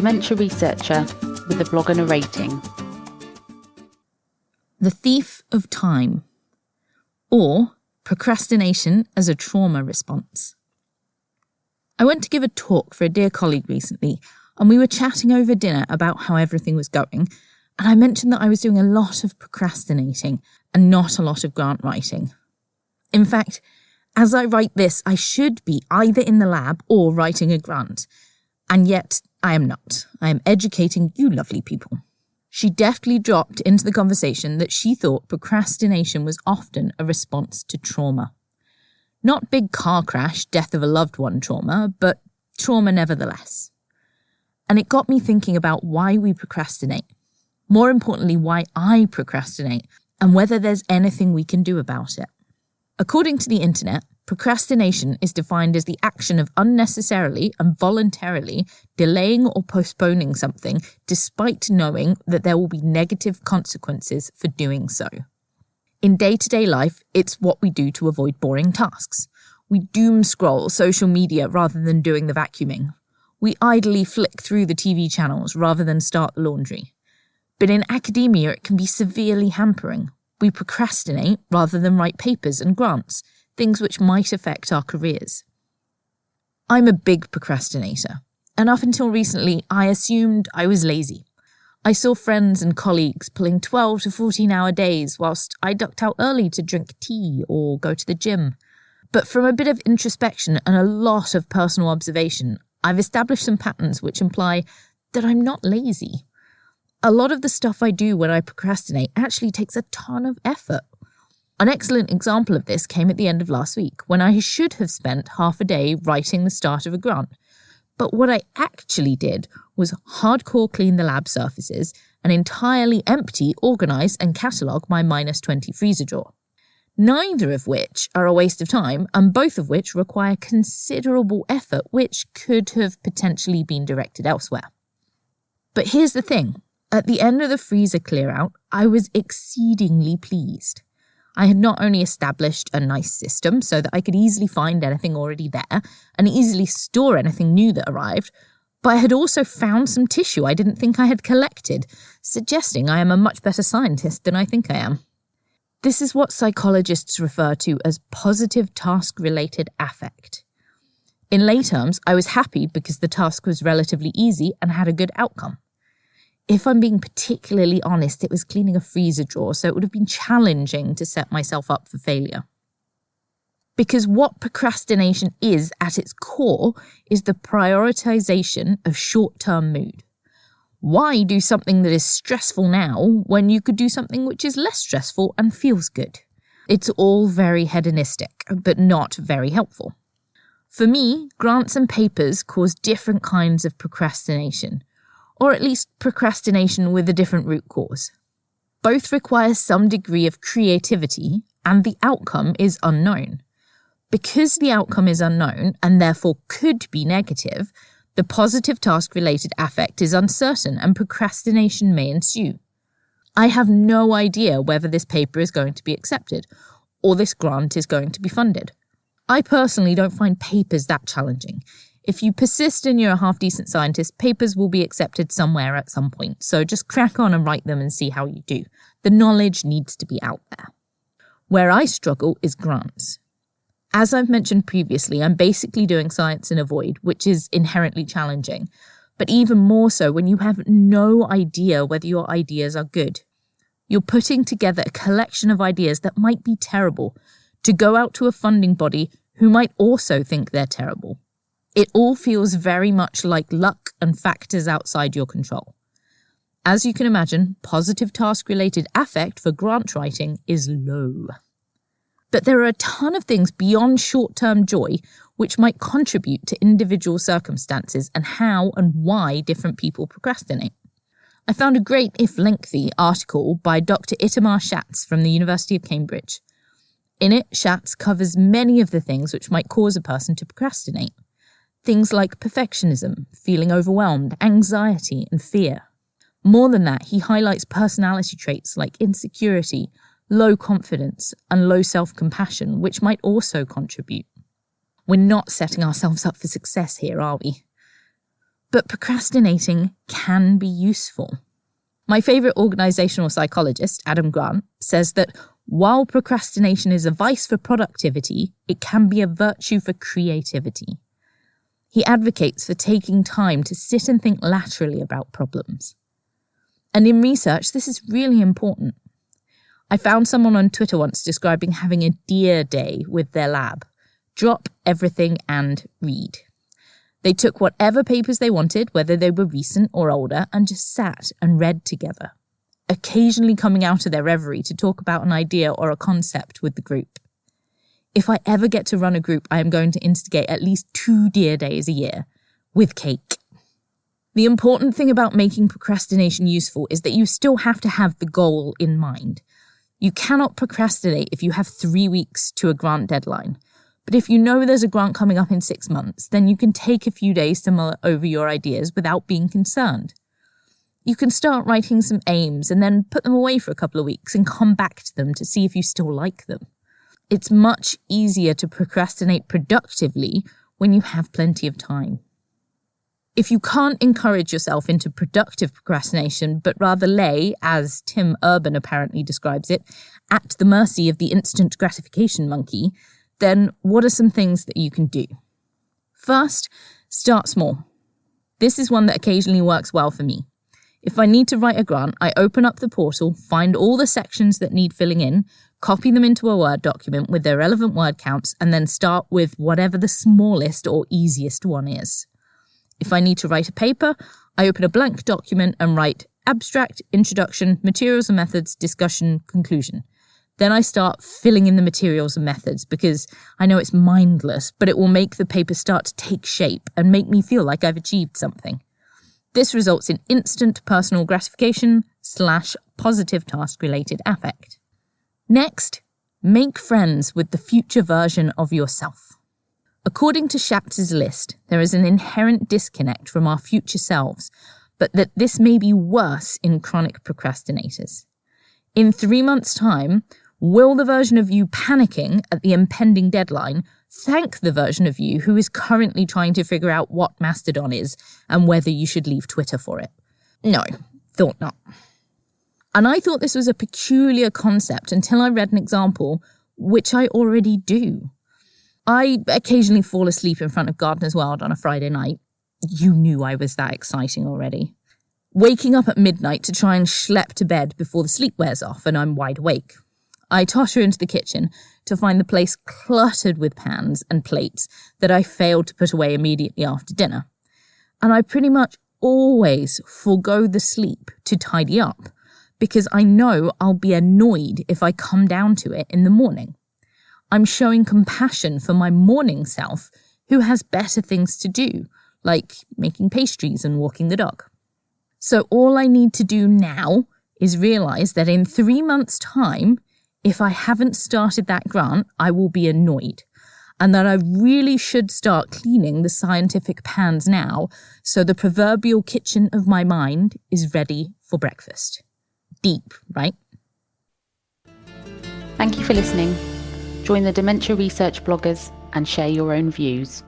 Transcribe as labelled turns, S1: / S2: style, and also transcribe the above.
S1: dementia researcher with a blog on narrating.
S2: The thief of time, or procrastination as a trauma response. I went to give a talk for a dear colleague recently, and we were chatting over dinner about how everything was going, and I mentioned that I was doing a lot of procrastinating and not a lot of grant writing. In fact, as I write this, I should be either in the lab or writing a grant, and yet I am not. I am educating you lovely people. She deftly dropped into the conversation that she thought procrastination was often a response to trauma. Not big car crash, death of a loved one trauma, but trauma nevertheless. And it got me thinking about why we procrastinate. More importantly, why I procrastinate, and whether there's anything we can do about it. According to the internet, procrastination is defined as the action of unnecessarily and voluntarily delaying or postponing something despite knowing that there will be negative consequences for doing so. In day-to-day life, it's what we do to avoid boring tasks. We doom scroll social media rather than doing the vacuuming. We idly flick through the TV channels rather than start the laundry. But in academia, it can be severely hampering. We procrastinate rather than write papers and grants, things which might affect our careers. I'm a big procrastinator, and up until recently, I assumed I was lazy. I saw friends and colleagues pulling 12 to 14-hour days whilst I ducked out early to drink tea or go to the gym. But from a bit of introspection and a lot of personal observation, I've established some patterns which imply that I'm not lazy. A lot of the stuff I do when I procrastinate actually takes a ton of effort. An excellent example of this came at the end of last week, when I should have spent half a day writing the start of a grant. But what I actually did was hardcore clean the lab surfaces and entirely empty, organise and catalogue my -20 freezer drawer. Neither of which are a waste of time, and both of which require considerable effort, which could have potentially been directed elsewhere. But here's the thing. At the end of the freezer clear-out, I was exceedingly pleased. I had not only established a nice system so that I could easily find anything already there and easily store anything new that arrived, but I had also found some tissue I didn't think I had collected, suggesting I am a much better scientist than I think I am. This is what psychologists refer to as positive task-related affect. In lay terms, I was happy because the task was relatively easy and had a good outcome. If I'm being particularly honest, it was cleaning a freezer drawer, so it would have been challenging to set myself up for failure. Because what procrastination is at its core is the prioritization of short-term mood. Why do something that is stressful now when you could do something which is less stressful and feels good? It's all very hedonistic, but not very helpful. For me, grants and papers cause different kinds of procrastination, or at least procrastination with a different root cause. Both require some degree of creativity, and the outcome is unknown. Because the outcome is unknown, and therefore could be negative, the positive task-related affect is uncertain and procrastination may ensue. I have no idea whether this paper is going to be accepted, or this grant is going to be funded. I personally don't find papers that challenging. If you persist and you're a half-decent scientist, papers will be accepted somewhere at some point, so just crack on and write them and see how you do. The knowledge needs to be out there. Where I struggle is grants. As I've mentioned previously, I'm basically doing science in a void, which is inherently challenging, but even more so when you have no idea whether your ideas are good. You're putting together a collection of ideas that might be terrible to go out to a funding body who might also think they're terrible. It all feels very much like luck and factors outside your control. As you can imagine, positive task-related affect for grant writing is low. But there are a ton of things beyond short-term joy which might contribute to individual circumstances and how and why different people procrastinate. I found a great, if lengthy, article by Dr. Itamar Schatz from the University of Cambridge. In it, Schatz covers many of the things which might cause a person to procrastinate. Things like perfectionism, feeling overwhelmed, anxiety, and fear. More than that, he highlights personality traits like insecurity, low confidence, and low self-compassion, which might also contribute. We're not setting ourselves up for success here, are we? But procrastinating can be useful. My favourite organisational psychologist, Adam Grant, says that while procrastination is a vice for productivity, it can be a virtue for creativity. He advocates for taking time to sit and think laterally about problems. And in research, this is really important. I found someone on Twitter once describing having a dear day with their lab. Drop everything and read. They took whatever papers they wanted, whether they were recent or older, and just sat and read together, occasionally coming out of their reverie to talk about an idea or a concept with the group. If I ever get to run a group, I am going to instigate at least 2 dear days a year, with cake. The important thing about making procrastination useful is that you still have to have the goal in mind. You cannot procrastinate if you have 3 weeks to a grant deadline. But if you know there's a grant coming up in 6 months, then you can take a few days to mull over your ideas without being concerned. You can start writing some aims and then put them away for a couple of weeks and come back to them to see if you still like them. It's much easier to procrastinate productively when you have plenty of time. If you can't encourage yourself into productive procrastination, but rather lay, as Tim Urban apparently describes it, at the mercy of the instant gratification monkey, then what are some things that you can do? First, start small. This is one that occasionally works well for me. If I need to write a grant, I open up the portal, find all the sections that need filling in, copy them into a Word document with their relevant word counts, and then start with whatever the smallest or easiest one is. If I need to write a paper, I open a blank document and write abstract, introduction, materials and methods, discussion, conclusion. Then I start filling in the materials and methods because I know it's mindless, but it will make the paper start to take shape and make me feel like I've achieved something. This results in instant personal gratification / positive task-related affect. Next, make friends with the future version of yourself. According to Shapter's list, there is an inherent disconnect from our future selves, but that this may be worse in chronic procrastinators. In 3 months' time, will the version of you panicking at the impending deadline thank the version of you who is currently trying to figure out what Mastodon is and whether you should leave Twitter for it? No, thought not. And I thought this was a peculiar concept until I read an example, which I already do. I occasionally fall asleep in front of Gardener's World on a Friday night. You knew I was that exciting already. Waking up at midnight to try and schlep to bed before the sleep wears off and I'm wide awake. I totter into the kitchen to find the place cluttered with pans and plates that I failed to put away immediately after dinner. And I pretty much always forego the sleep to tidy up because I know I'll be annoyed if I come down to it in the morning. I'm showing compassion for my morning self who has better things to do, like making pastries and walking the dog. So all I need to do now is realise that in 3 months' time, if I haven't started that grant, I will be annoyed, and that I really should start cleaning the scientific pans now so the proverbial kitchen of my mind is ready for breakfast. Deep, right?
S1: Thank you for listening. Join the Dementia Research bloggers and share your own views.